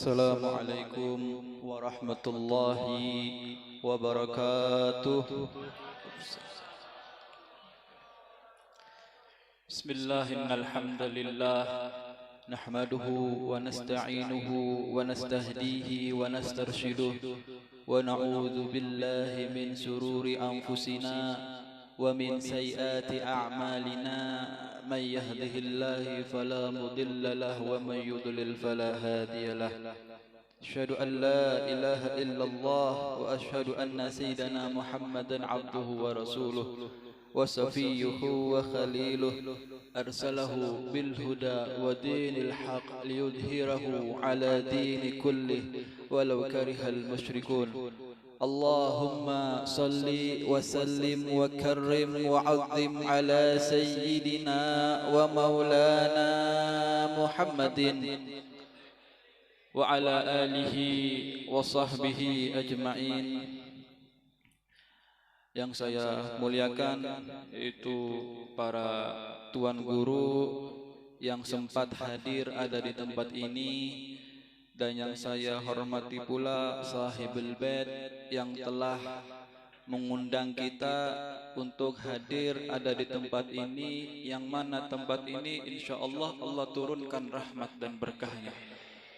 Assalamualaikum warahmatullahi wabarakatuh. Bismillahirrahmanirrahim. Nahmaduhu wa nasta'inuhu wa nastahdihi wa nastarshiduh wa na'udzu billahi min sururi anfusina wa min sayyiati a'malina. من يهده الله فلا مضل له ومن يضلل فلا هادي له أشهد أن لا إله إلا الله وأشهد أن سيدنا محمدا عبده ورسوله وصفيه وخليله أرسله بالهدى ودين الحق ليظهره على دين كله ولو كره المشركون اللهم صل وسلم وكرم وعظم على سيدنا ومولانا محمد وعلى آله وصحبه أجمعين. Yang saya muliakan yaitu para tuan guru yang sempat hadir ada di tempat ini, dan yang saya hormati pula sahibul bait yang telah mengundang kita untuk hadir ada di tempat ini, yang mana tempat ini insyaallah Allah turunkan rahmat dan berkahnya.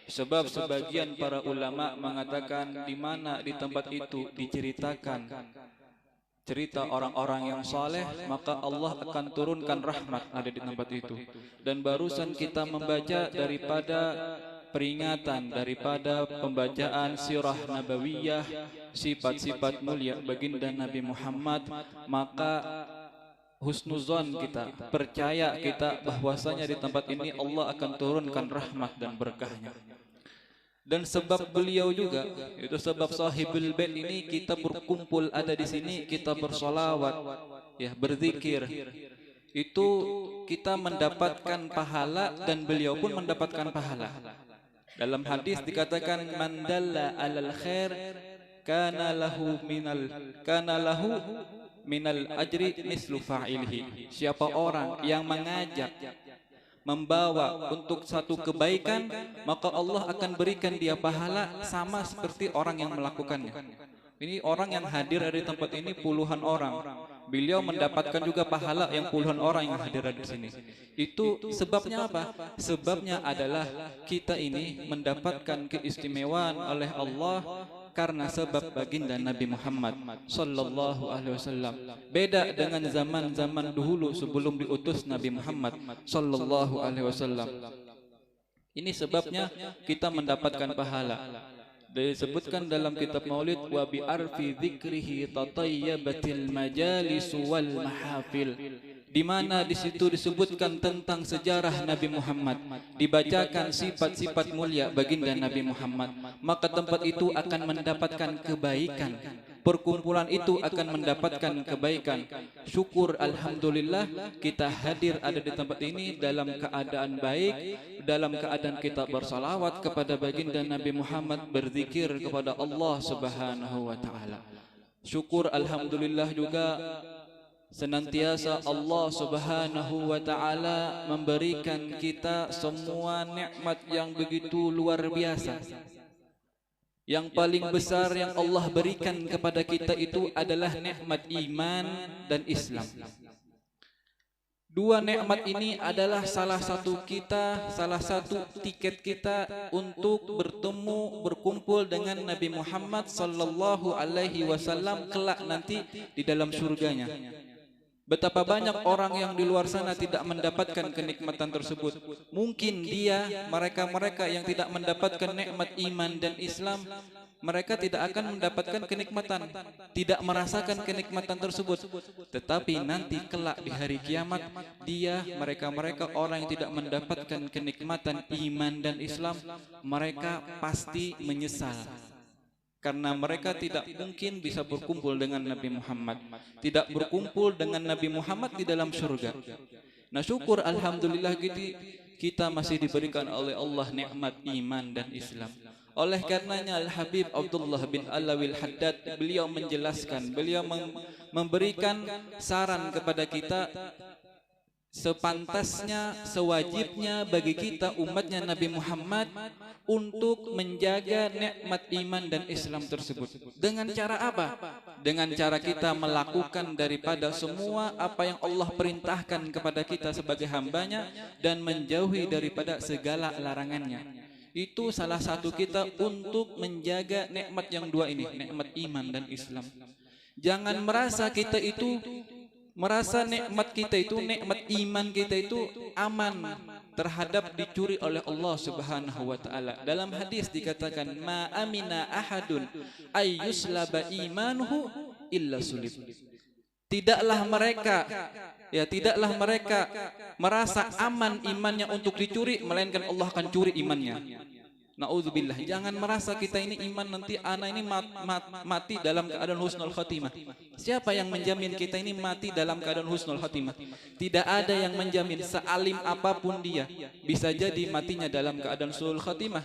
Sebab sebagian para ulama mengatakan di mana di tempat itu diceritakan cerita orang-orang yang saleh, maka Allah akan turunkan rahmat ada di tempat itu. Dan barusan kita membaca daripada peringatan daripada pembacaan sirah nabawiyah, sifat-sifat mulia baginda Nabi Muhammad, maka husnuzon kita, percaya kita bahwasanya di tempat ini Allah akan turunkan rahmat dan berkahnya. Dan sebab beliau juga, itu sebab sahibul bait ini kita berkumpul ada di sini, kita bersolawat, ya, berzikir, itu kita mendapatkan pahala dan beliau pun mendapatkan pahala. Dalam hadis dikatakan man dalla alal khair kana lahu minal ajri mislu fa'ilhi. Siapa orang yang mengajak, membawa untuk satu kebaikan, maka Allah akan berikan dia pahala sama seperti orang yang melakukannya. Ini orang yang hadir di tempat ini puluhan orang. Beliau mendapatkan juga pahala yang puluhan orang yang hadir di sini. Itu sebabnya apa? Sebabnya adalah kita ini mendapatkan keistimewaan oleh Allah karena sebab baginda Nabi Muhammad sallallahu alaihi wasallam. Beda dengan zaman-zaman dahulu sebelum diutus Nabi Muhammad sallallahu alaihi wasallam. Ini sebabnya kita mendapatkan pahala. Disebutkan dalam kitab Maulid, wa bi arfi dzikrihi tatayyabatil majalis wal mahafil, di mana di situ disebutkan tentang sejarah Nabi Muhammad, dibacakan sifat-sifat mulia baginda Nabi Muhammad, maka tempat itu akan mendapatkan kebaikan. Perkumpulan itu akan mendapatkan kebaikan. Syukur alhamdulillah kita hadir ada di tempat ini dalam keadaan baik, dalam keadaan kita bersalawat kepada baginda Nabi Muhammad, berzikir kepada Allah Subhanahu wa taala. Syukur alhamdulillah juga senantiasa Allah Subhanahu wa taala memberikan kita semua nikmat yang begitu luar biasa. Yang paling besar yang Allah berikan kepada kita itu adalah nikmat iman dan Islam. Dua nikmat ini adalah salah satu tiket kita untuk bertemu, berkumpul dengan Nabi Muhammad sallallahu alaihi wasallam kelak nanti di dalam surganya. Betapa banyak orang yang di luar sana tidak mendapatkan kenikmatan tersebut. Mungkin mereka yang tidak mendapatkan nikmat iman dan Islam, mereka tidak akan mendapatkan kenikmatan, tidak merasakan kenikmatan tersebut. Tetapi nanti kelak di hari kiamat, mereka orang yang tidak mendapatkan kenikmatan iman dan Islam, mereka pasti menyesal. Karena mereka tidak mungkin bisa berkumpul dengan Nabi Muhammad, tidak berkumpul dengan Nabi Muhammad di dalam surga. Nah, syukur alhamdulillah kita masih diberikan oleh Allah nikmat iman dan Islam. Oleh karenanya Al-Habib Abdullah bin Alawil Haddad, beliau menjelaskan, beliau memberikan saran kepada kita sepantasnya, sewajibnya bagi kita umatnya Nabi Muhammad untuk menjaga nikmat iman dan Islam tersebut. Dengan cara apa? Dengan cara kita melakukan daripada semua apa yang Allah perintahkan kepada kita sebagai hambanya dan menjauhi daripada segala larangannya. Itu salah satu kita untuk menjaga nikmat yang dua ini, nikmat iman dan Islam. Jangan merasa kita itu nikmat kita itu, nikmat iman kita itu aman terhadap dicuri oleh Allah Subhanahu wa taala. Dalam hadis dikatakan, ma amina ahadun ayyuslaba imanuhu illa sulib. Tidaklah mereka merasa aman imannya untuk dicuri, melainkan Allah akan curi imannya. Na'udzubillah. Jangan merasa kita ini iman nanti anak ini mati dalam keadaan husnul khatimah. Siapa yang menjamin kita ini mati dalam keadaan husnul khatimah? Tidak ada yang menjamin. Sealim apapun dia, bisa jadi matinya dalam keadaan suul khatimah.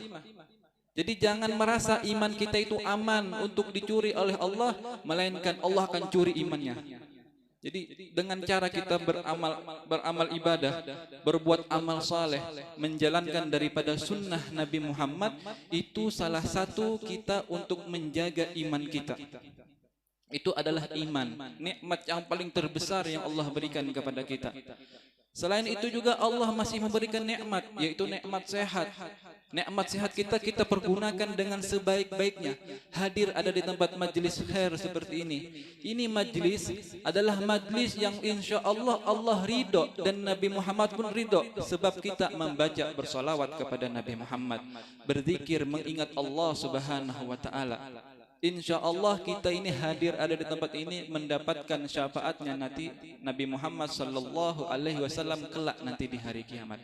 Jadi jangan merasa iman kita itu aman untuk dicuri oleh Allah, melainkan Allah akan curi imannya. Jadi dengan cara kita beramal ibadah, berbuat amal saleh, menjalankan daripada sunnah Nabi Muhammad, itu salah satu kita untuk menjaga iman kita. Itu adalah iman, nikmat yang paling terbesar yang Allah berikan kepada kita. Selain itu juga Allah masih memberikan nikmat, yaitu nikmat sehat. Nikmat sehat kita pergunakan dengan sebaik-baiknya. Hadir ada di tempat majlis khair seperti ini. Ini majlis adalah majlis yang insya Allah ridho dan Nabi Muhammad pun ridho, sebab kita membaca bersolawat kepada Nabi Muhammad, berzikir mengingat Allah Subhanahu wa taala. Insya Allah kita ini hadir ada di tempat ini mendapatkan syafaatnya nanti Nabi Muhammad sallallahu alaihi wasallam kelak nanti di hari kiamat.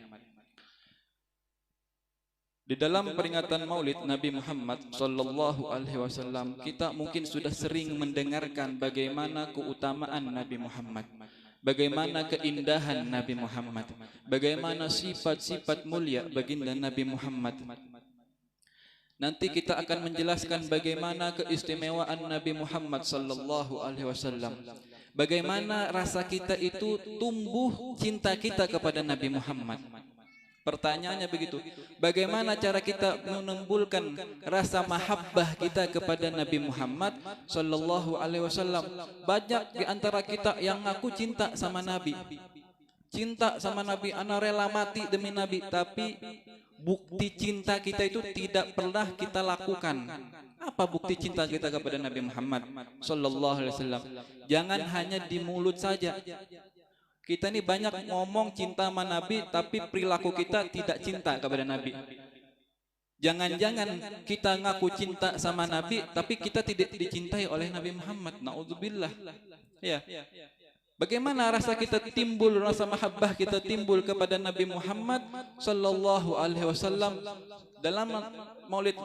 Di dalam peringatan Maulid Nabi Muhammad sallallahu alaihi wasallam, kita mungkin sudah sering mendengarkan bagaimana keutamaan Nabi Muhammad, bagaimana keindahan Nabi Muhammad, bagaimana sifat-sifat mulia baginda Nabi Muhammad. Nanti kita akan menjelaskan bagaimana keistimewaan Nabi Muhammad sallallahu alaihi wasallam. Bagaimana rasa kita itu tumbuh cinta kita kepada Nabi Muhammad. Pertanyaannya begitu, bagaimana cara kita menumbuhkan rasa mahabbah kita kepada Nabi Muhammad sallallahu alaihi wasallam? Banyak di antara kita yang ngaku cinta sama Nabi. Cinta sama Nabi, ana rela mati demi Nabi, tapi bukti cinta kita itu tidak pernah kita lakukan. Apa bukti cinta kita kepada Nabi Muhammad sallallahu alaihi wasallam? Jangan hanya di mulut saja. Kita ini banyak ngomong cinta sama Nabi, tapi perilaku kita tidak cinta kepada Nabi. Jangan-jangan kita ngaku cinta sama Nabi, tapi kita tidak dicintai oleh Nabi Muhammad. Na'udzubillah. Ya. Bagaimana rasa kita timbul, rasa mahabbah kita timbul kepada Nabi Muhammad sallallahu alaihi wasallam? Dalam Maulid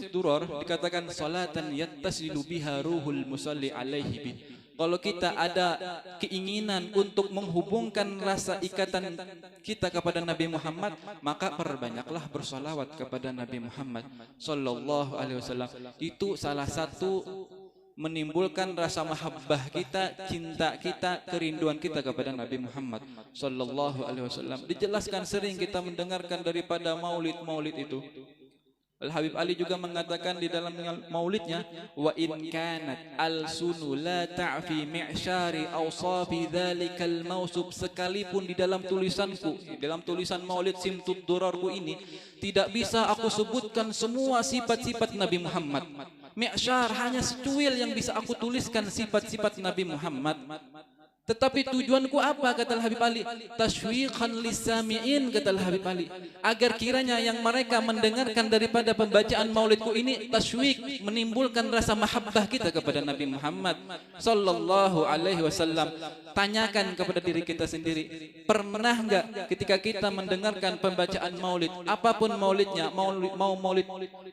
Duror dikatakan salatan yattasilu biha ruhul musalli alaihi bi. Kalau kita ada keinginan untuk menghubungkan rasa ikatan kita kepada Nabi Muhammad, maka perbanyaklah bersolawat kepada Nabi Muhammad sallallahu alaihi wasallam. Itu salah satu menimbulkan rasa mahabbah kita, cinta kita, kerinduan kita kepada Nabi Muhammad sallallahu alaihi wasallam. Dijelaskan sering kita mendengarkan daripada maulid-maulid itu. Al-Habib Ali juga mengatakan di dalam maulidnya, wa in kanat al-sunu la ta'fi mi'syari awsafi dhalikal mausub, sekalipun di dalam tulisanku, dalam tulisan maulid Simtud Durarku ini tidak bisa aku sebutkan semua sifat-sifat Nabi Muhammad. Mi'syar hanya secuil yang bisa aku tuliskan sifat-sifat Nabi Muhammad. Tetapi tujuanku apa, kata Al-Habib Ali? Tashwiqan lisami'in, kata Al-Habib Ali, agar kiranya yang mereka mendengarkan daripada pembacaan maulidku ini tashwiq, menimbulkan rasa mahabbah kita kepada Nabi Muhammad sallallahu alaihi wasallam. Tanyakan kepada diri kita sendiri, pernah enggak ketika kita mendengarkan pembacaan maulid, apapun maulidnya, mau maulid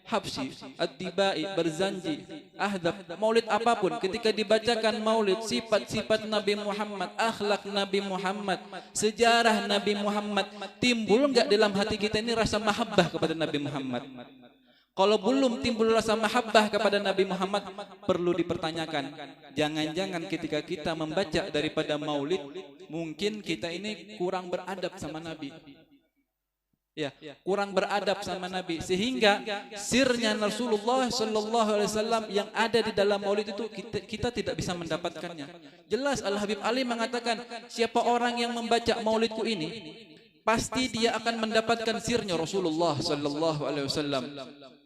Habsyi, Ad-Dibai, Barzanji, Ahdab, maulid apapun, ketika dibacakan maulid sifat-sifat Nabi Muhammad, akhlak Nabi Muhammad, sejarah Nabi Muhammad, timbul enggak dalam hati kita ini rasa mahabbah kepada Nabi Muhammad? Kalau belum timbul rasa mahabbah kepada Nabi Muhammad, perlu dipertanyakan. Jangan-jangan ketika kita membaca daripada maulid, mungkin kita ini kurang beradab sama Nabi. Ya, kurang beradab sama Nabi, sehingga sirnya Rasulullah Sallallahu Alaihi Wasallam yang ada di dalam maulid itu kita tidak bisa mendapatkannya. Jelas Al Habib Ali mengatakan, siapa orang yang membaca maulidku ini, pasti dia akan mendapatkan sirnya Rasulullah Sallallahu Alaihi Wasallam.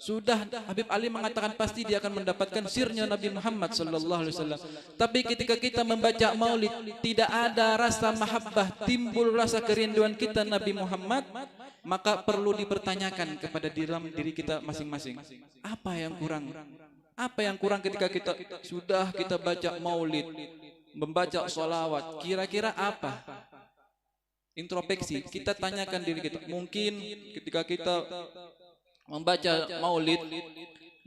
Sudah Habib Ali mengatakan pasti dia akan mendapatkan sirnya Nabi Muhammad Sallallahu Alaihi Wasallam. Tapi ketika kita membaca maulid, tidak ada rasa mahabbah, timbul rasa kerinduan kita Nabi Muhammad, maka perlu dipertanyakan kepada dalam diri kita masing-masing. Apa yang kurang? Apa yang kurang ketika kita baca maulid, membaca sholawat? Kira-kira apa? Introspeksi. Kita tanyakan diri kita. Mungkin ketika kita membaca maulid,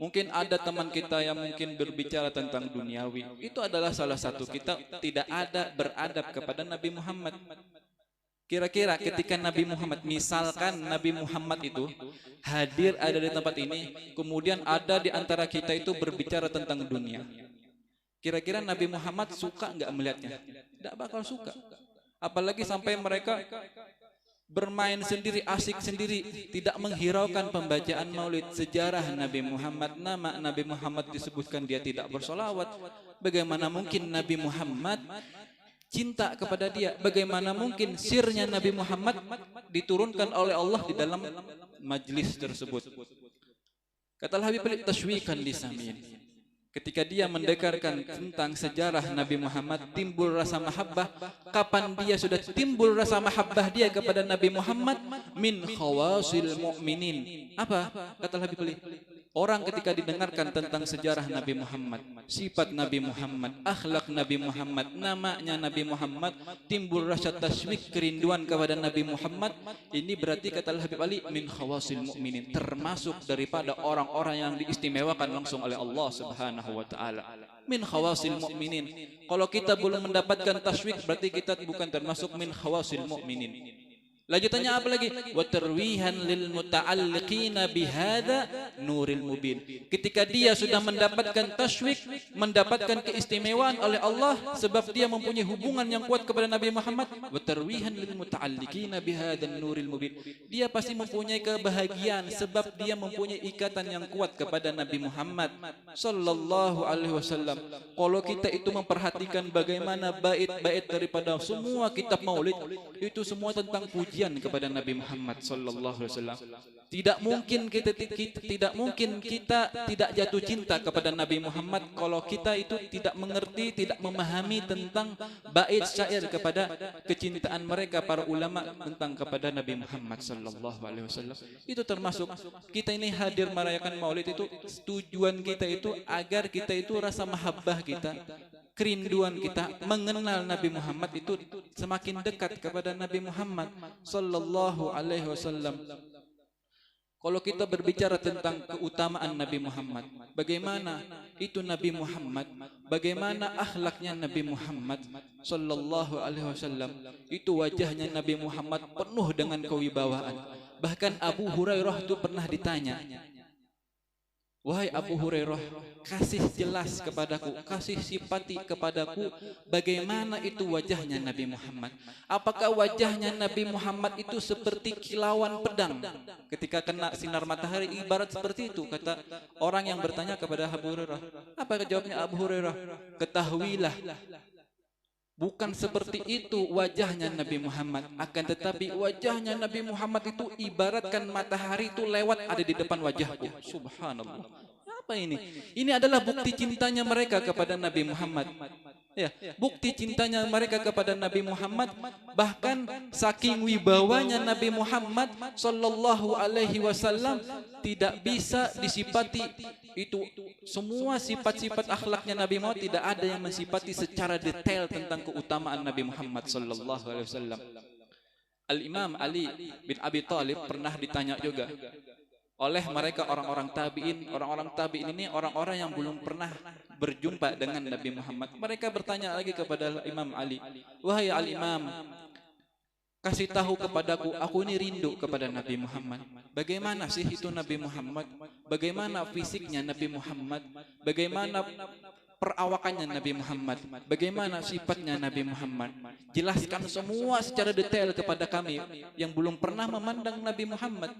mungkin ada teman kita yang mungkin berbicara tentang duniawi. Itu adalah salah satu kita tidak ada beradab kepada Nabi Muhammad. Kira-kira ketika Nabi Muhammad, misalkan Nabi Muhammad itu hadir ada di tempat ini, kemudian ada di antara kita itu berbicara tentang dunia. Kira-kira Nabi Muhammad suka nggak melihatnya? Tidak bakal suka. Apalagi sampai mereka bermain sendiri, asik sendiri, tidak menghiraukan pembacaan maulid. Sejarah Nabi Muhammad, nama Nabi Muhammad disebutkan dia tidak bersolawat. Bagaimana mungkin Nabi Muhammad cinta kepada dia? Bagaimana mungkin sirnya Nabi Muhammad diturunkan oleh Allah di dalam majlis tersebut? Kata Al-Habib Ali, tashwikan lisamin. Ketika dia mendekarkan tentang sejarah Nabi Muhammad, timbul rasa mahabbah. Kapan dia sudah timbul rasa mahabbah dia kepada Nabi Muhammad? Min khawasil mu'minin. Apa? Kata Habib Ali, orang ketika didengarkan tentang sejarah Nabi Muhammad, sifat Nabi Muhammad, akhlak Nabi Muhammad, namanya Nabi Muhammad, timbul rasa taswik, kerinduan kepada Nabi Muhammad. Ini berarti kata Habib Ali, min khawasil mu'minin, termasuk daripada orang-orang yang diistimewakan langsung oleh Allah Subhanahu wa ta'ala. Min khawasil mu'minin. Kalau kita belum mendapatkan taswik, berarti kita bukan termasuk min khawasil mu'minin. Lanjutannya apa lagi? Wa tarwihan lil muta'alliqina bihadza nuril mubin. Ketika dia sudah mendapatkan taswik, mendapatkan keistimewaan oleh Allah sebab dia mempunyai hubungan yang kuat kepada Nabi Muhammad, wa tarwihan lil muta'alliqina bihadza nuril mubin. Dia pasti mempunyai kebahagiaan sebab dia mempunyai ikatan yang kuat kepada Nabi Muhammad sallallahu alaihi wasallam. Kalau kita itu memperhatikan bagaimana bait-bait daripada semua kitab maulid, itu semua tentang pujian kepada Nabi Muhammad sallallahu alaihi wasallam. Tidak mungkin kita tidak jatuh cinta kepada Nabi Muhammad kalau kita itu tidak mengerti, tidak memahami tentang bait syair kepada kecintaan mereka para ulama tentang kepada Nabi Muhammad sallallahu alaihi wasallam. Itu termasuk kita ini hadir merayakan Maulid itu tujuan kita itu agar kita itu rasa mahabbah kita, kerinduan kita mengenal Nabi Muhammad itu semakin dekat kepada Nabi Muhammad sallallahu alaihi wasallam. Kalau kita berbicara tentang keutamaan Nabi Muhammad, bagaimana itu Nabi Muhammad, bagaimana akhlaknya Nabi Muhammad sallallahu alaihi wasallam, itu wajahnya Nabi Muhammad penuh dengan kewibawaan. Bahkan Abu Hurairah itu pernah ditanya, wahai Abu Hurairah, kasih jelas kepadaku, kasih sifati kepadaku bagaimana itu wajahnya Nabi Muhammad. Apakah wajahnya Nabi Muhammad itu seperti kilauan pedang ketika kena sinar matahari, ibarat seperti itu? Kata orang yang bertanya kepada Abu Hurairah. Apa jawabnya Abu Hurairah? Ketahuilah, bukan seperti itu wajahnya Nabi Muhammad, akan tetapi wajahnya Nabi Muhammad itu ibaratkan matahari itu lewat ada di depan wajahku. Subhanallah. Apa ini? Ini adalah bukti cintanya mereka kepada Nabi Muhammad. Ya, bukti cintanya mereka kepada Nabi Muhammad. Bahkan saking wibawanya Nabi Muhammad sallallahu alaihi wasallam tidak bisa disifati itu semua sifat-sifat akhlaknya Nabi Muhammad, tidak ada yang mensifati secara detail tentang keutamaan Nabi Muhammad sallallahu alaihi wasallam. Al-Imam Ali bin Abi Thalib pernah ditanya juga oleh mereka orang-orang tabi'in. Orang-orang tabi'in ini orang-orang yang belum pernah berjumpa dengan Nabi Muhammad. Mereka bertanya lagi kepada Imam Ali, wahai Al-Imam, kasih tahu kepadaku, aku ini rindu kepada Nabi Muhammad. Bagaimana sih itu Nabi Muhammad? Bagaimana fisiknya Nabi Muhammad? Bagaimana perawakannya Nabi Muhammad, bagaimana sifatnya Nabi Muhammad. Jelaskan semua secara detail kepada kami yang belum pernah memandang Nabi Muhammad.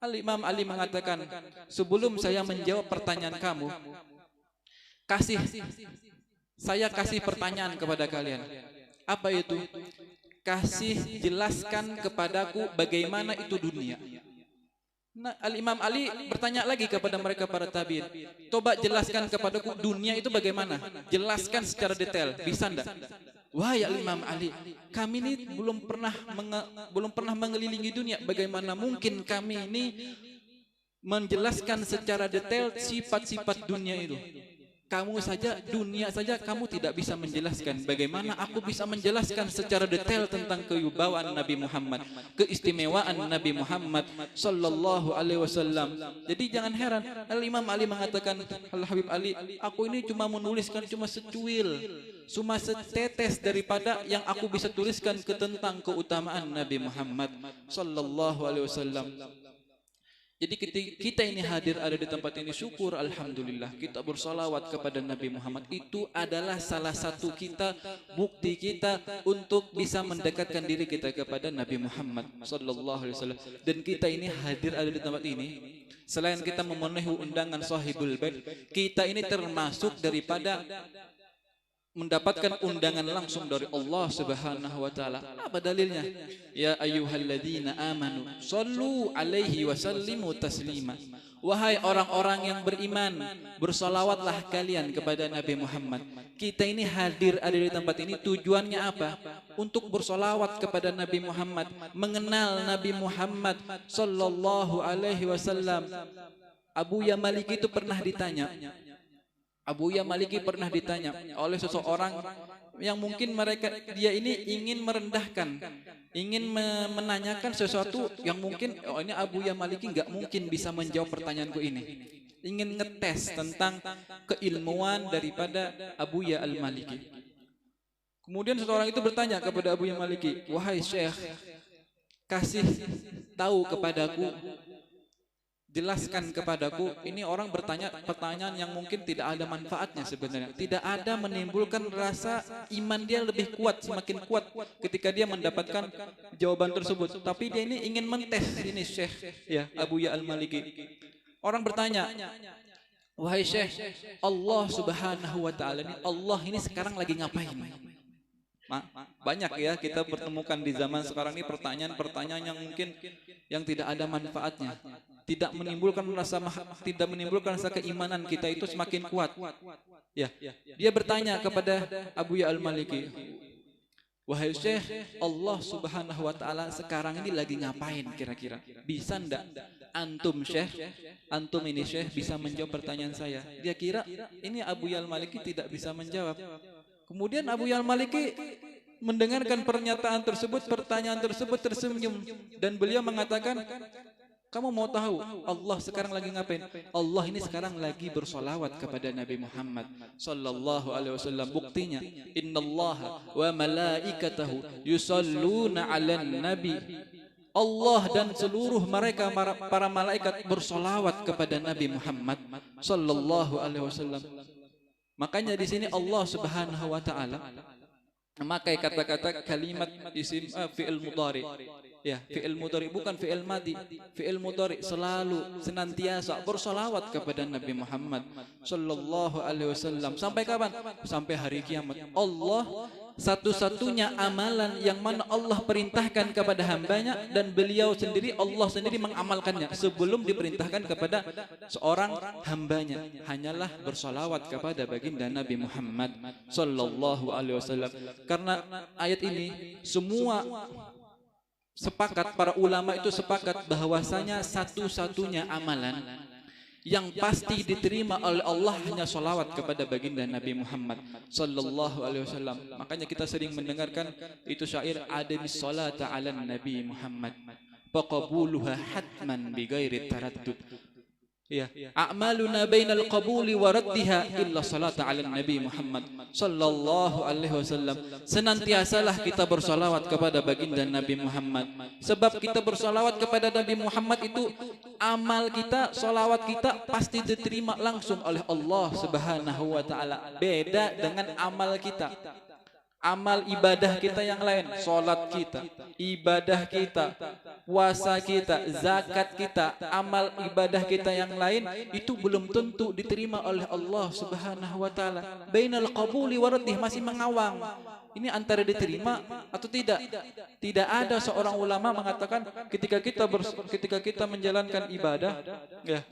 Al-Imam Ali mengatakan, sebelum saya menjawab pertanyaan kamu, saya kasih pertanyaan kepada kalian. Apa itu? Kasih jelaskan kepadaku bagaimana itu dunia. Nah, Al-Imam Ali bertanya lagi kepada mereka para tabi'in, coba jelaskan kepadaku dunia itu bagaimana? Jelaskan secara detail, bisa enggak? Wahai Al-Imam Ali, kami ini belum pernah mengelilingi dunia. Bagaimana mungkin kami ini menjelaskan secara detail sifat-sifat dunia itu? Kamu saja, dunia saja kamu tidak bisa menjelaskan. Bagaimana aku bisa menjelaskan secara detail tentang kewibawaan Nabi Muhammad, keistimewaan Nabi Muhammad sallallahu alaihi wasallam. Jadi jangan heran Al-Imam Ali mengatakan, Al-Habib Ali, aku ini cuma menuliskan cuma secuil, cuma setetes daripada yang aku bisa tuliskan tentang keutamaan Nabi Muhammad sallallahu alaihi wasallam. Jadi kita ini hadir ada di tempat ini, syukur alhamdulillah, kita bersalawat kepada Nabi Muhammad. Itu adalah salah satu bukti kita untuk bisa mendekatkan diri kita kepada Nabi Muhammad sallallahu alaihi wasallam. Dan kita ini hadir ada di tempat ini, selain kita memenuhi undangan Sahibul Bait, kita ini termasuk daripada mendapatkan undangan langsung dari Allah Subhanahu wa taala. Apa dalilnya? Ya ayyuhalladzina amanu shallu alaihi wa sallimu taslima. Wahai orang-orang yang beriman, bersalawatlah kalian kepada Nabi Muhammad. Kita ini hadir ada di tempat ini tujuannya apa? Untuk bersalawat kepada Nabi Muhammad, mengenal Nabi Muhammad sallallahu alaihi wasallam. Abu Ya Maliki itu pernah ditanya. Abu Ya Maliki pernah ditanya oleh seseorang yang mungkin dia ini ingin merendahkan, ingin menanyakan sesuatu yang mungkin ini Abu Ya Maliki nggak mungkin bisa menjawab pertanyaanku ini. Ingin ngetes tentang keilmuan daripada Abu Ya Al-Maliki. Kemudian seseorang itu bertanya kepada Abu Ya Maliki, wahai Syekh, kasih tahu kepadaku, jelaskan kepadaku. Ini orang bertanya pertanyaan yang mungkin tidak ada manfaatnya sebenarnya. Tidak ada menimbulkan rasa iman dia lebih kuat, semakin kuat ketika dia mendapatkan jawaban tersebut. Tapi dia ini ingin mentes ini Syekh ya Abu Ya Al-Maliki. Orang bertanya, wahai Syekh, Allah Subhanahu wa taala ini, Allah ini sekarang lagi ngapain? Banyak ya kita pertemukan di zaman sekarang ini pertanyaan-pertanyaan yang mungkin yang tidak ada manfaatnya, tidak menimbulkan rasa keimanan kita itu semakin kuat. Ya, dia bertanya kepada Abu Ya Al-Maliki, wahai Syekh, Allah Subhanahu wa taala sekarang ini lagi ngapain kira-kira? Bisa ndak antum Syekh, antum ini Syekh bisa menjawab pertanyaan saya? Dia kira ini Abu Ya Al-Maliki tidak bisa menjawab. Kemudian Abu Ya Al-Maliki mendengarkan pernyataan tersebut, pertanyaan tersebut, tersenyum, dan beliau mengatakan, kamu mau tahu Allah sekarang lagi ngapain? Allah ini sekarang lagi bersolawat kepada Nabi Muhammad sallallahu alaihi wasallam. Buktinya, innallaha wa malaikatahu yusalluna 'alan nabi. Allah dan seluruh mereka para malaikat bersolawat kepada Nabi Muhammad sallallahu alaihi wasallam. Makanya di sini Allah Subhanahu wa taala memakai kata-kata kalimat isim fi'il mudhari. Ya, fi'il mudhari bukan fi'il madi. Fi'il mudhari selalu senantiasa bersolawat kepada Nabi Muhammad sallallahu alaihi wasallam. Sampai kapan? Sampai hari kiamat. Allah satu-satunya amalan yang mana Allah perintahkan kepada hambanya, dan beliau sendiri, Allah sendiri mengamalkannya sebelum diperintahkan kepada seorang hambanya, hanyalah bersolawat kepada baginda Nabi Muhammad sallallahu alaihi wasallam. Karena ayat ini semua sepakat, para ulama itu sepakat bahwasanya satu-satunya amalan yang pasti diterima oleh Allah hanya solawat kepada baginda Nabi Muhammad sallallahu alaihi wasallam. Makanya kita sering mendengarkan itu syair, adamis salata ala Nabi Muhammad faqabuluha hatman bighairi taraddud. Ya, a'maluna bainal qabuli wa raddiha illa salata ala Nabi Muhammad sallallahu alaihi wasallam. Senantiasalah kita bersalawat kepada baginda Nabi Muhammad. Sebab kita bersalawat kepada Nabi Muhammad itu amal kita, salawat kita pasti diterima langsung oleh Allah Subhanahu wa taala. Beda dengan amal kita. Amal ibadah kita yang lain, salat kita, ibadah kita, puasa kita, zakat kita, amal ibadah kita yang lain itu belum tentu diterima oleh Allah Subhanahu wa taala. Bainal qabuli wa raddih, masih mengawang. Ini antara diterima atau tidak. Tidak ada seorang ulama mengatakan ketika kita menjalankan ibadah ya,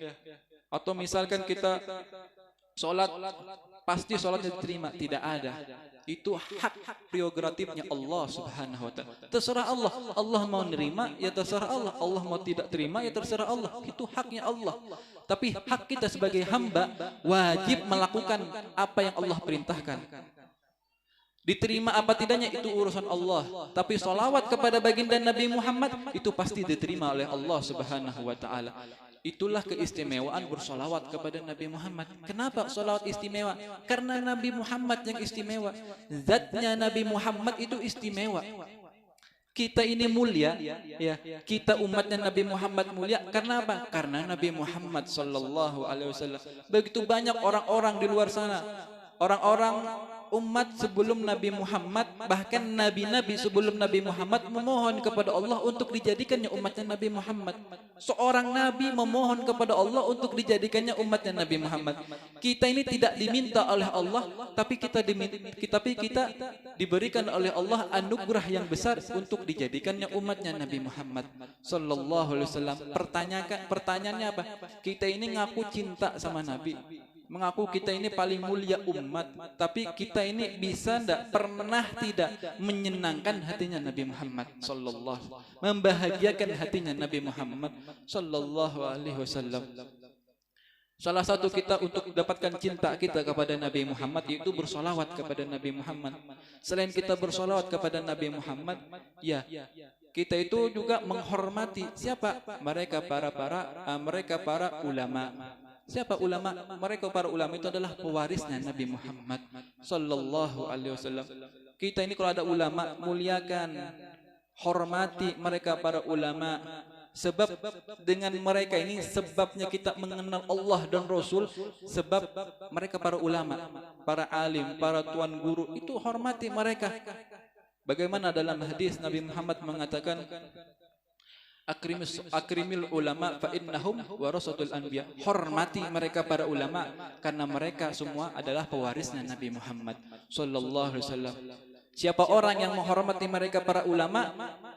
atau misalkan kita salat pasti salatnya diterima, tidak ada. Itu hak prerogatifnya Allah Subhanahu wa taala. Terserah Allah. Allah mau nerima ya terserah Allah. Allah mau tidak terima ya terserah Allah. Itu haknya Allah. Tapi hak kita sebagai hamba wajib melakukan apa yang Allah perintahkan. Diterima apa tidaknya itu urusan Allah. Tapi salawat kepada baginda Nabi Muhammad itu pasti diterima oleh Allah Subhanahu wa taala. Itulah keistimewaan bersolawat kepada Nabi Muhammad. Kenapa solawat istimewa? Karena Nabi Muhammad yang istimewa. Zatnya Nabi Muhammad itu istimewa. Kita ini mulia, ya. Kita umatnya Nabi Muhammad mulia. Karena apa? Karena Nabi Muhammad sallallahu alaihi wasallam. Begitu banyak orang-orang di luar sana, orang-orang umat sebelum Nabi Muhammad, bahkan nabi-nabi sebelum Nabi Muhammad memohon kepada Allah untuk dijadikannya umatnya Nabi Muhammad. Seorang nabi memohon kepada Allah untuk dijadikannya umatnya Nabi Muhammad. Kita ini tidak diminta oleh Allah, tapi kita diberikan oleh Allah anugerah yang besar untuk dijadikannya umatnya Nabi Muhammad sallallahu alaihi wasallam. Pertanyaannya apa? Kita ini ngaku cinta sama Nabi, mengaku kita ini paling mulia umat, tapi kita ini bisa pernah tidak menyenangkan hatinya Nabi Muhammad sallallahu, membahagiakan hatinya Nabi Muhammad sallallahu alaihi wasallam. Salah satu kita untuk dapatkan cinta kita kepada Nabi Muhammad yaitu bersolawat kepada Nabi Muhammad. Selain kita bersolawat kepada Nabi Muhammad, ya kita itu juga menghormati siapa? Mereka para ulama. Siapa ulama? Mereka para ulama itu adalah pewarisnya Nabi Muhammad sallallahu alaihi wasallam. Kita ini kalau ada ulama, muliakan, hormati mereka para ulama. Sebab dengan mereka ini sebabnya kita mengenal Allah dan Rasul. Sebab mereka para ulama, para alim, para tuan guru, itu hormati mereka. Bagaimana dalam hadis Nabi Muhammad mengatakan, akrimil ulama fa innahum warasatul anbiya. Hormati mereka para ulama karena mereka semua adalah pewarisnya Nabi Muhammad sallallahu alaihi wasallam. Siapa orang yang menghormati mereka para ulama,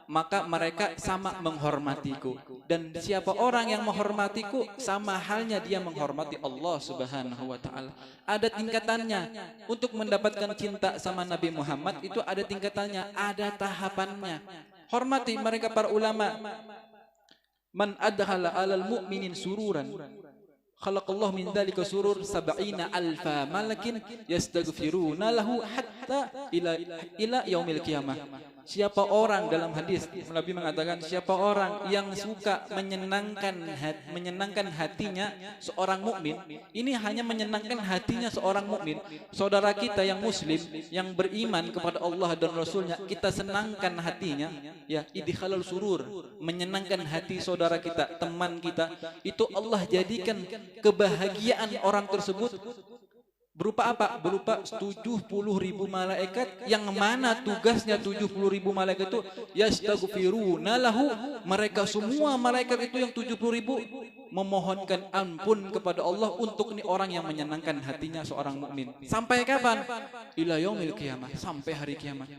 maka mereka sama menghormatiku. Dan siapa orang yang menghormatiku, sama halnya dia menghormati Allah Subhanahu wa taala. Ada tingkatannya. Untuk mendapatkan cinta sama Nabi Muhammad itu ada tingkatannya, ada tahapannya. Hormati mereka para ulama. Man adkhala 'alal mu'minin sururan khalaqallahu min dzalika surur 70 alfa malakin yastaghfiruna lahu hatta ila yaumil qiyamah. Siapa orang, dalam hadis Nabi mengatakan, siapa orang yang suka menyenangkan hatinya seorang mukmin, ini hanya menyenangkan hatinya seorang mukmin, saudara kita yang muslim yang beriman kepada Allah dan Rasulnya, kita senangkan hatinya, ya, idkhalul surur, menyenangkan hati saudara kita, teman kita, itu Allah jadikan kebahagiaan orang tersebut berupa apa? Berupa 70.000 malaikat, yang mana tugasnya 70.000 malaikat itu yastaghfiruna lahu. Mereka semua malaikat itu yang 70.000 memohonkan ampun kepada Allah untuk ini orang yang menyenangkan hatinya seorang mukmin. Sampai kapan? Ila yaumil qiyamah, sampai hari kiamat.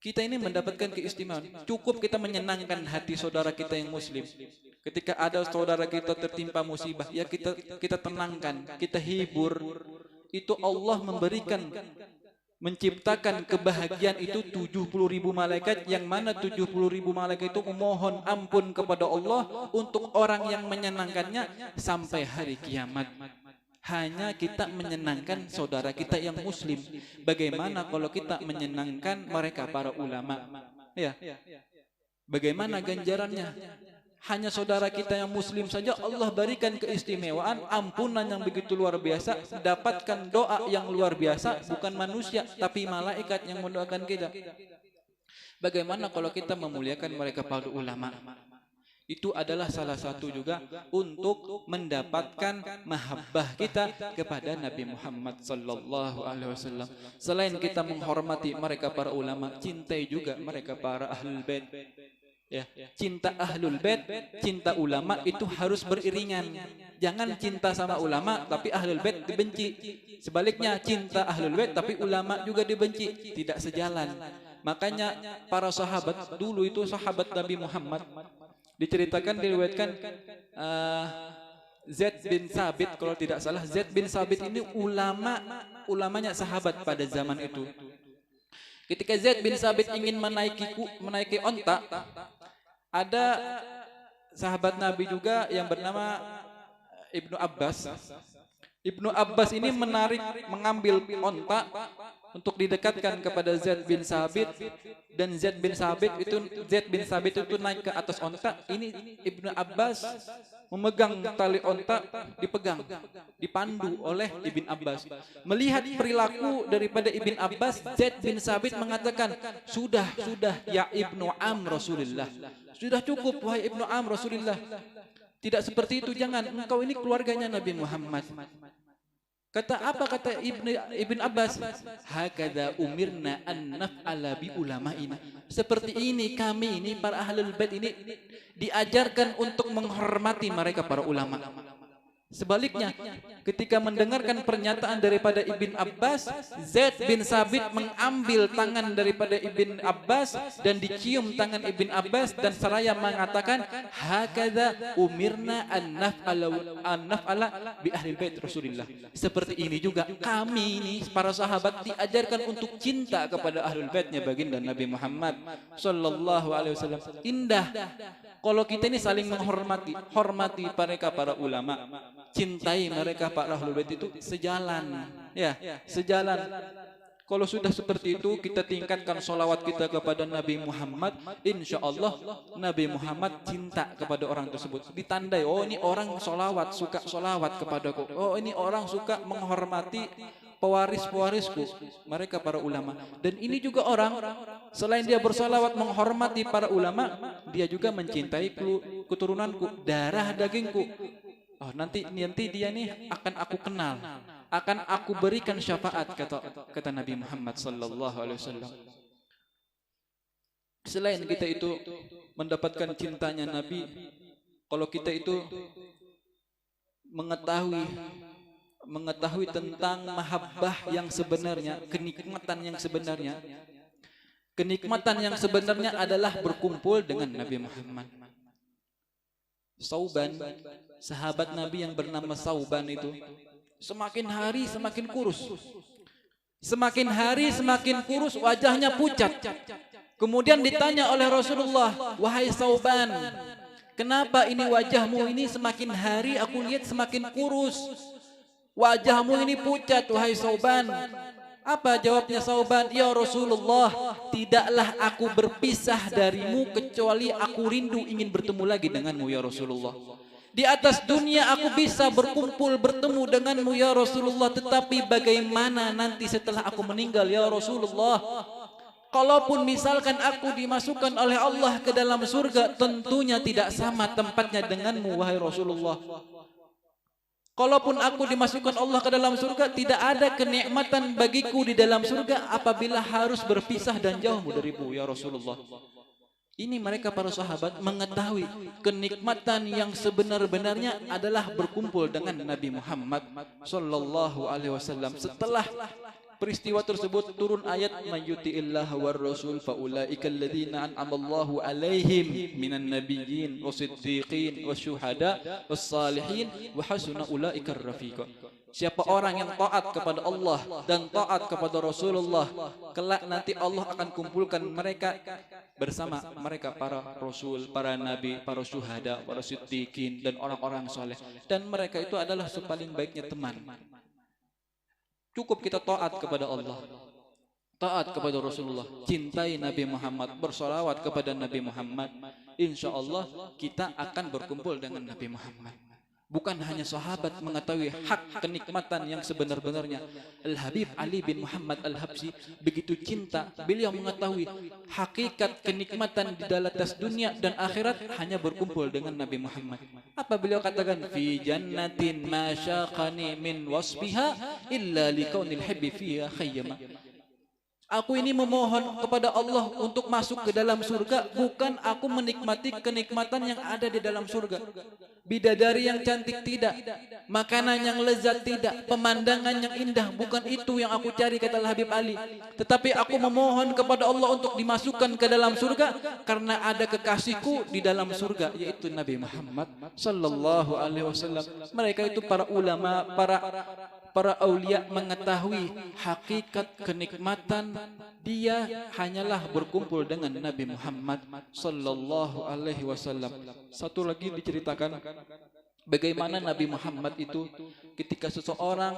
Kita ini mendapatkan keistimewaan. Cukup kita menyenangkan hati saudara kita yang muslim. Ketika ada saudara kita tertimpa musibah, ya kita tenangkan, kita hibur. Itu Allah menciptakan kebahagiaan itu 70.000 malaikat, yang mana 70.000 malaikat itu memohon ampun kepada Allah untuk orang yang menyenangkannya sampai hari kiamat. Hanya kita menyenangkan saudara kita yang muslim. Bagaimana kalau kita menyenangkan mereka para ulama? Ya. Bagaimana ganjarannya? Hanya saudara kita yang muslim saja Allah berikan keistimewaan, ampunan yang begitu luar biasa, dapatkan doa yang luar biasa, bukan manusia tapi malaikat yang mendoakan kita. Bagaimana kalau kita memuliakan mereka para ulama? Itu adalah salah satu juga untuk mendapatkan mahabbah kita kepada Nabi Muhammad sallallahu alaihi wasallam. Selain kita menghormati mereka para ulama, cintai juga mereka para ahlul bait. Ya, cinta ahlul bait, cinta ulama itu harus beriringan. Jangan cinta sama ulama tapi ahlul bait dibenci. Sebaliknya cinta ahlul bait tapi ulama juga dibenci, tidak sejalan. Makanya para sahabat dulu itu sahabat Nabi Muhammad diceritakan, diriwayatkan Zaid bin Sabit, kalau tidak salah Zaid bin Sabit ini ulamanya sahabat pada zaman itu. Ketika Zaid bin Sabit ingin menaiki onta, ada sahabat Nabi juga yang bernama Ibnu Abbas. Ibnu Abbas ini mengambil onta untuk didekatkan kepada Zaid bin Sabit, dan Zaid bin Sabit itu naik ke atas onta. Ini Ibnu Abbas memegang tali onta, dipandu oleh Ibn Abbas. Melihat perilaku daripada Ibn Abbas, Zaid bin Sabit mengatakan, sudah ya Ibnu Rasulullah, sudah cukup wahai Ibnu Rasulullah. Tidak seperti itu, jangan, engkau ini keluarganya Nabi Muhammad. Kata Ibn Abbas, hakadha umirna an naf'ala bi ulama'ina. Seperti ini kami ini para ahlul bait ini diajarkan untuk menghormati mereka para ulama. Sebaliknya, ketika mendengarkan pernyataan daripada Ibn Abbas, Zaid bin Sabit mengambil tangan daripada Ibn Abbas dan dicium tangan Ibn Abbas dan seraya mengatakan, hakadha umirna an naf'ala bi ahli bait Rasulillah. Seperti ini juga kami ini para sahabat diajarkan untuk cinta kepada ahlul baitnya baginda Nabi Muhammad sallallahu alaihi wasallam. Indah kalau kita ini saling hormati mereka para ulama, cintai mereka para ahlul bait, itu sejalan, ya, sejalan. Kalau sudah seperti itu, kita tingkatkan solawat kita kepada Nabi Muhammad, insya Allah Nabi Muhammad cinta kepada orang tersebut. Ditandai, oh ini orang solawat, suka solawat kepadaku. Oh ini orang suka menghormati pewaris-pewarisku, mereka para ulama. Dan ini juga orang, selain dia bersolawat menghormati para ulama, dia juga mencintai keturunanku, darah dagingku. Oh nanti dia nih akan aku kenal, akan aku berikan syafaat, kata Nabi Muhammad sallallahu alaihi wasallam. Selain kita itu mendapatkan cintanya Nabi, kalau kita itu mengetahui tentang mahabbah yang sebenarnya, kenikmatan yang sebenarnya adalah berkumpul dengan Nabi Muhammad. Sauban, sahabat Nabi yang bernama Sauban itu semakin hari semakin kurus. Semakin hari semakin kurus, wajahnya pucat. Kemudian ditanya oleh Rasulullah, wahai Sauban, kenapa ini wajahmu ini semakin hari aku lihat semakin kurus? Wajahmu ini pucat wahai Sauban. Apa jawabnya Sauban? Ya Rasulullah, tidaklah aku berpisah darimu kecuali aku rindu ingin bertemu lagi denganmu ya Rasulullah. Di atas dunia aku bisa bertemu denganmu ya Rasulullah, tetapi bagaimana nanti setelah aku meninggal ya Rasulullah? Kalaupun misalkan aku dimasukkan oleh Allah ke dalam surga, tentunya tidak sama tempatnya denganmu wahai Rasulullah. Kalaupun aku dimasukkan Allah ke dalam surga, tidak ada kenikmatan bagiku di dalam surga apabila harus berpisah dan jauh darimu ya Rasulullah. Ini mereka para sahabat mengetahui kenikmatan yang sebenar-benarnya adalah berkumpul dengan Nabi Muhammad sallallahu alaihi wasallam. Setelah peristiwa tersebut turun ayat mayyutiillah war rasul faulaika alladzina an'amallahu alaihim minan nabiyyin wasiddiqin wasyuhada wassalihin wa hasuna ulaika rafiqa. Siapa orang yang taat kepada Allah dan taat kepada Rasulullah, kelak nanti Allah akan kumpulkan mereka bersama mereka para rasul, para nabi, para syuhada, para siddiqin dan orang-orang saleh, dan mereka itu adalah sepaling baiknya teman. Cukup kita taat kepada Allah, taat kepada Rasulullah, cintai Nabi Muhammad, bersolawat kepada Nabi Muhammad. insya Allah kita akan berkumpul dengan Nabi Muhammad. Bukan hanya sahabat mengetahui hak kenikmatan yang sebenar-benarnya. Al-Habib Ali bin Muhammad Al-Habsyi begitu cinta, beliau mengetahui hakikat kenikmatan di dalam atas dunia dan akhirat hanya berkumpul dengan Nabi Muhammad. Apa beliau katakan? Fi jannatin ma syaqani min wasfiha illa likaunil habbi fiha khayyama. Aku ini memohon kepada Allah untuk masuk ke dalam surga, bukan aku menikmati kenikmatan yang ada di dalam surga. Bidadari yang cantik tidak, makanan yang lezat tidak, pemandangan yang indah, bukan itu yang aku cari, kata Habib Ali. Tetapi aku memohon kepada Allah untuk dimasukkan ke dalam surga karena ada kekasihku di dalam surga, yaitu Nabi Muhammad sallallahu alaihi wasallam. Mereka itu para ulama, para aulia mengetahui hakikat kenikmatan dia hanyalah berkumpul dengan Nabi Muhammad sallallahu alaihi wasallam. Satu lagi diceritakan bagaimana Nabi Muhammad itu ketika seseorang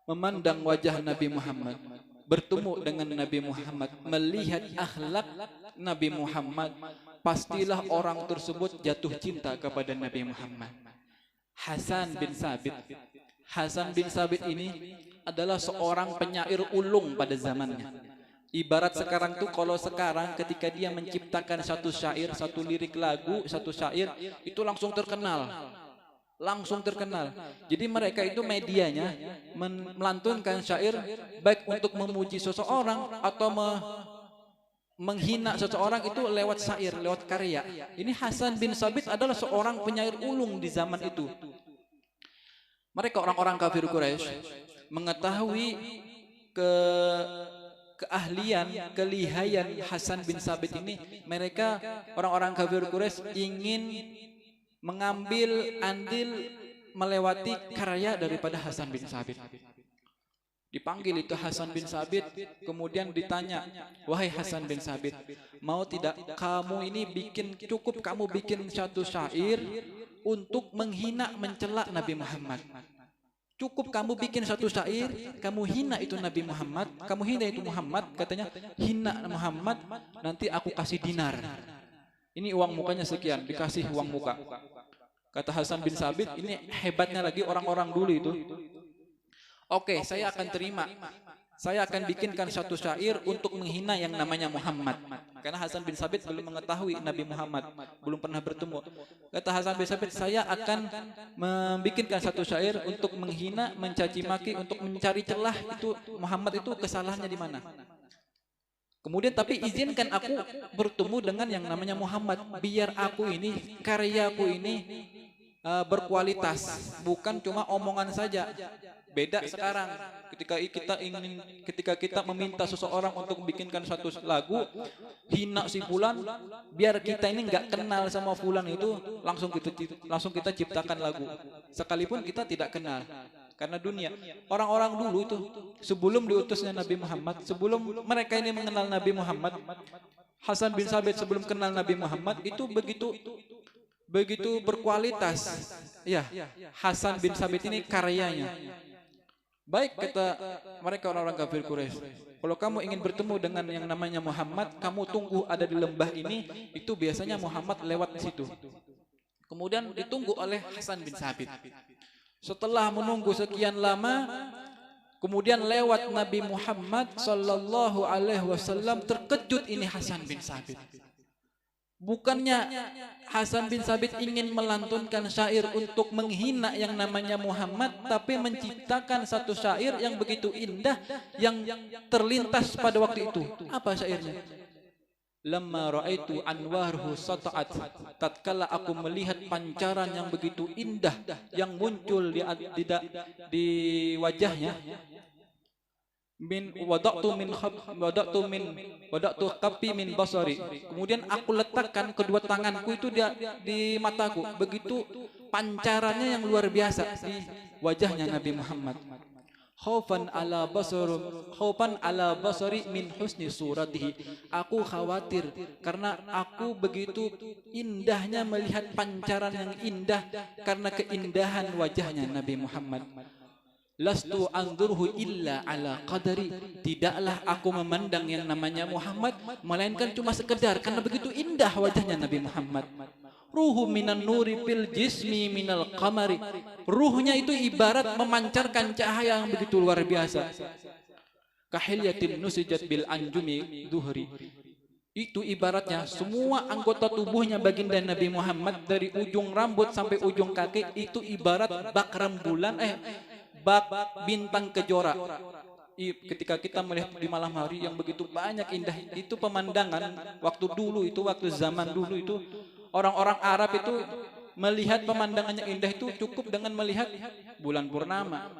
memandang wajah Nabi Muhammad, bertemu dengan Nabi Muhammad, melihat akhlak Nabi Muhammad, pastilah orang tersebut jatuh cinta kepada Nabi Muhammad. Hasan bin Sabit. Hasan bin Sabit ini adalah seorang penyair ulung pada zamannya. Ibarat sekarang tuh, kalau sekarang ketika dia menciptakan satu syair, satu lirik lagu, satu syair, itu langsung terkenal. Langsung terkenal. Jadi mereka itu medianya melantunkan syair baik untuk memuji seseorang atau menghina seseorang itu lewat syair, lewat karya. Ini Hasan bin Sabit adalah seorang penyair ulung di zaman itu. Mereka orang-orang kafir Quraisy mengetahui keahlian, kelihayan Hasan bin Sabit ini. Mereka orang-orang kafir Quraisy ingin mengambil andil melewati karya daripada Hasan bin Sabit. Dipanggil itu Hasan bin Sabit, kemudian ditanya, wahai Hasan bin Sabit, mau tidak kamu ini cukup kamu bikin satu syair untuk menghina, mencela Nabi Muhammad. Cukup kamu bikin satu syair, kamu hina itu Nabi Muhammad, kamu hina itu Muhammad, katanya hina Muhammad, nanti aku kasih dinar. Ini uang mukanya sekian, dikasih uang muka. Kata Hasan bin Sabit, ini hebatnya lagi orang-orang dulu itu. Oke, saya akan terima. Saya akan bikinkan satu syair untuk menghina yang namanya Muhammad. Karena Hasan bin Sabit belum mengetahui Nabi Muhammad, belum pernah bertemu. Kata Hasan bin Sabit, saya akan membikinkan satu syair untuk menghina, mencaci maki, untuk mencari celah itu Muhammad itu kesalahannya di mana. Kemudian tapi izinkan aku bertemu dengan yang namanya Muhammad, biar aku ini, karyaku ini berkualitas, bukan cuma omongan saja. Beda sekarang ketika kita meminta seseorang untuk bikinkan satu lagu, hina si fulan, biar kita ini nggak kenal sama fulan itu, langsung kita ciptakan lagu sekalipun kita tidak kenal. Karena dunia, orang-orang dulu itu sebelum diutusnya Nabi Muhammad, sebelum mereka ini mengenal Nabi Muhammad, Hasan bin Sabit sebelum kenal Nabi Muhammad itu begitu berkualitas. Ya, Hasan bin Sabit ini karyanya. Baik, kata mereka orang-orang kafir Quraisy, kalau kamu ingin bertemu dengan yang namanya Muhammad, kamu tunggu ada di lembah ini, itu biasanya Muhammad lewat di situ. Kemudian ditunggu oleh Hasan bin Sabit. Setelah menunggu sekian lama, kemudian lewat Nabi Muhammad sallallahu alaihi wasallam, terkejut ini Hasan bin Sabit. Bukannya Hasan bin Sabit ingin melantunkan syair untuk menghina yang namanya Muhammad, tapi menciptakan satu syair yang begitu indah yang terlintas pada waktu itu. Apa syairnya? Lamma ra'aitu anwarhu sata'at, tatkala aku melihat pancaran yang begitu indah yang muncul di wajahnya, wada'tu kafi min basari. Kemudian aku letakkan kedua tanganku itu di mataku. Begitu pancarannya yang luar biasa di wajahnya Nabi Muhammad. Khaufan ala basari min husni suratihi. Aku khawatir karena aku begitu indahnya melihat pancaran yang indah karena keindahan wajahnya Nabi Muhammad. Lastu anzurhu illa ala qadari. Tidaklah aku memandang yang namanya Muhammad melainkan cuma sekedar karena begitu indah wajahnya Nabi Muhammad. Ruhu minan nuri fil jismi minal qamari. Ruhnya itu ibarat memancarkan cahaya yang begitu luar biasa. Kahilyatin nusijat bil anjumi zuhri. Itu ibaratnya semua anggota tubuhnya baginda Nabi Muhammad dari ujung rambut sampai ujung kaki itu ibarat bak rembulan bak bintang kejora. Ketika kita melihat di malam hari yang begitu banyak indah itu pemandangan waktu dulu itu, waktu zaman dulu itu orang-orang Arab itu melihat pemandangannya indah itu cukup dengan melihat bulan purnama,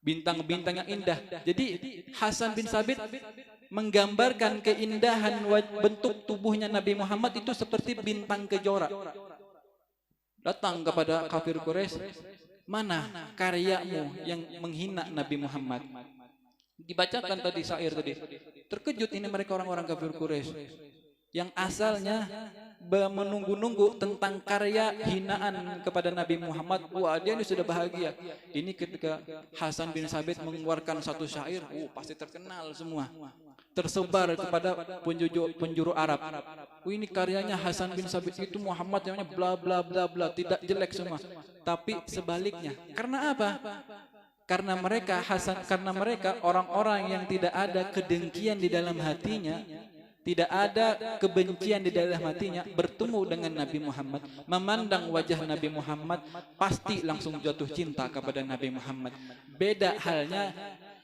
bintang-bintang yang indah. Jadi Hasan bin Sabit menggambarkan keindahan bentuk tubuhnya Nabi Muhammad itu seperti bintang kejora. Datang kepada kafir Quraisy, mana karyamu yang menghina Nabi Muhammad? Dibacakan tadi syair tadi. Terkejut ini mereka orang-orang kafir Quraisy yang asalnya menunggu-nunggu tentang karya hinaan kepada Nabi Muhammad. Wah, dia ini sudah bahagia. Ini ketika Hasan bin Sabit mengeluarkan satu syair, pasti terkenal semua. Tersebar kepada penjuru Arab. Ini karyanya Hasan bin Sabit itu Muhammad namanya bla bla bla bla, tidak jelek semua. Tapi sebaliknya. Karena apa? Karena mereka orang-orang yang tidak ada kedengkian di dalam hatinya, tidak ada kebencian di dalam hatinya, bertemu dengan Nabi Muhammad, memandang wajah Nabi Muhammad, pasti langsung jatuh cinta kepada Nabi Muhammad. Beda halnya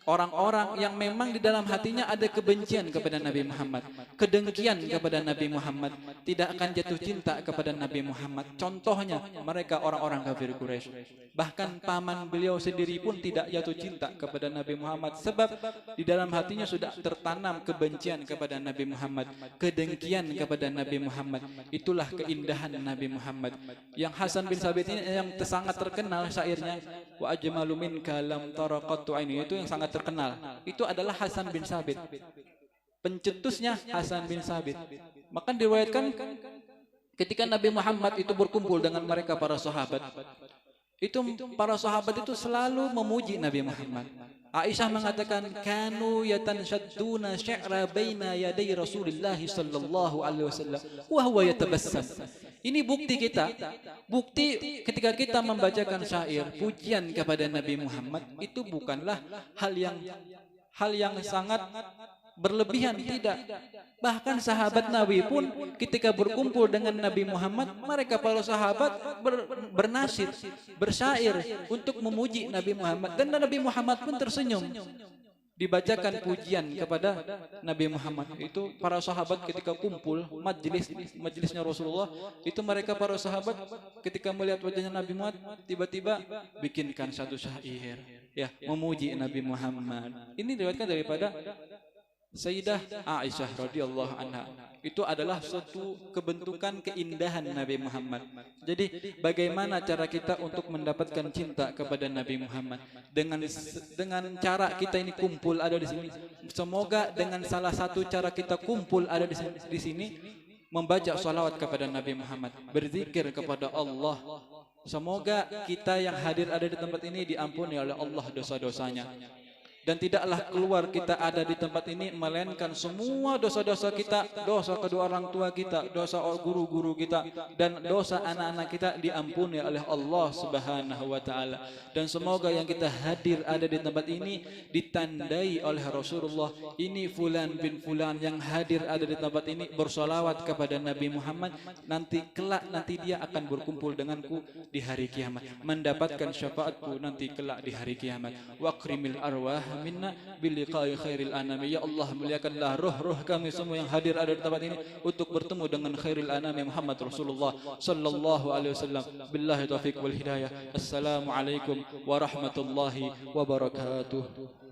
orang-orang yang memang di dalam hatinya ada kebencian kepada Nabi Muhammad, kedengkian kepada Nabi Muhammad, tidak akan jatuh cinta kepada Nabi Muhammad. Contohnya mereka orang-orang kafir Quraisy. Bahkan paman beliau sendiri pun tidak jatuh cinta kepada Nabi Muhammad, sebab di dalam hatinya sudah tertanam kebencian kepada Nabi Muhammad, kedengkian kepada Nabi Muhammad. Itulah keindahan Nabi Muhammad. Yang Hasan bin Sabit ini yang sangat terkenal syairnya, wa ajmalu minka lam tara qattu aini, itu yang sangat terkenal. Itu adalah Hasan bin Sabit. Pencetusnya Hasan bin Sabit. Maka diriwayatkan ketika Nabi Muhammad itu berkumpul dengan mereka para sahabat, itu para sahabat itu selalu memuji Nabi Muhammad. Aisyah mengatakan kanu yatanshaduna syi'ra baina yaday Rasulullah sallallahu alaihi wasallam wa huwa yatabassam. Ini bukti kita, bukti ketika kita membacakan syair pujian kepada Nabi Muhammad itu bukanlah hal yang sangat berlebihan, tidak. Bahkan sahabat Nabi pun ketika berkumpul dengan Nabi Muhammad, mereka para sahabat bernasir, bersyair untuk memuji Nabi Muhammad, dan Nabi Muhammad pun tersenyum. Dibacakan pujian kepada Nabi Muhammad. Itu para sahabat ketika kumpul majelisnya Rasulullah, itu mereka para sahabat ketika melihat wajahnya Nabi Muhammad tiba-tiba bikinkan satu syair ya memuji Nabi Muhammad. Ini diriwayatkan daripada Sayyidah Aisyah radhiyallahu anha. Itu adalah suatu kebentukan keindahan Nabi Muhammad. Jadi bagaimana cara kita untuk mendapatkan cinta kepada Nabi Muhammad? Dengan cara kita ini kumpul ada di sini. Semoga dengan salah satu cara kita kumpul ada di sini membaca salawat kepada Nabi Muhammad, berzikir kepada Allah. Semoga kita yang hadir ada di tempat ini diampuni oleh Allah dosa-dosanya. Dan tidaklah keluar kita ada di tempat ini melainkan semua dosa-dosa kita, dosa kedua orang tua kita, dosa guru-guru kita, dan dosa anak-anak kita diampuni oleh Allah Subhanahu wa taala. Dan semoga yang kita hadir ada di tempat ini ditandai oleh Rasulullah, ini fulan bin fulan yang hadir ada di tempat ini bersolawat kepada Nabi Muhammad, nanti kelak nanti dia akan berkumpul denganku di hari kiamat, mendapatkan syafaatku nanti kelak di hari kiamat. Waqrimil arwah minna biliqa'i khairil anami. Ya Allah, muliakanlah roh-roh kami semua yang hadir ada di tempat ini untuk bertemu dengan khairil anami Muhammad Rasulullah sallallahu alaihi wasallam. Billahi taufiq wal hidayah. Assalamualaikum warahmatullahi wabarakatuh.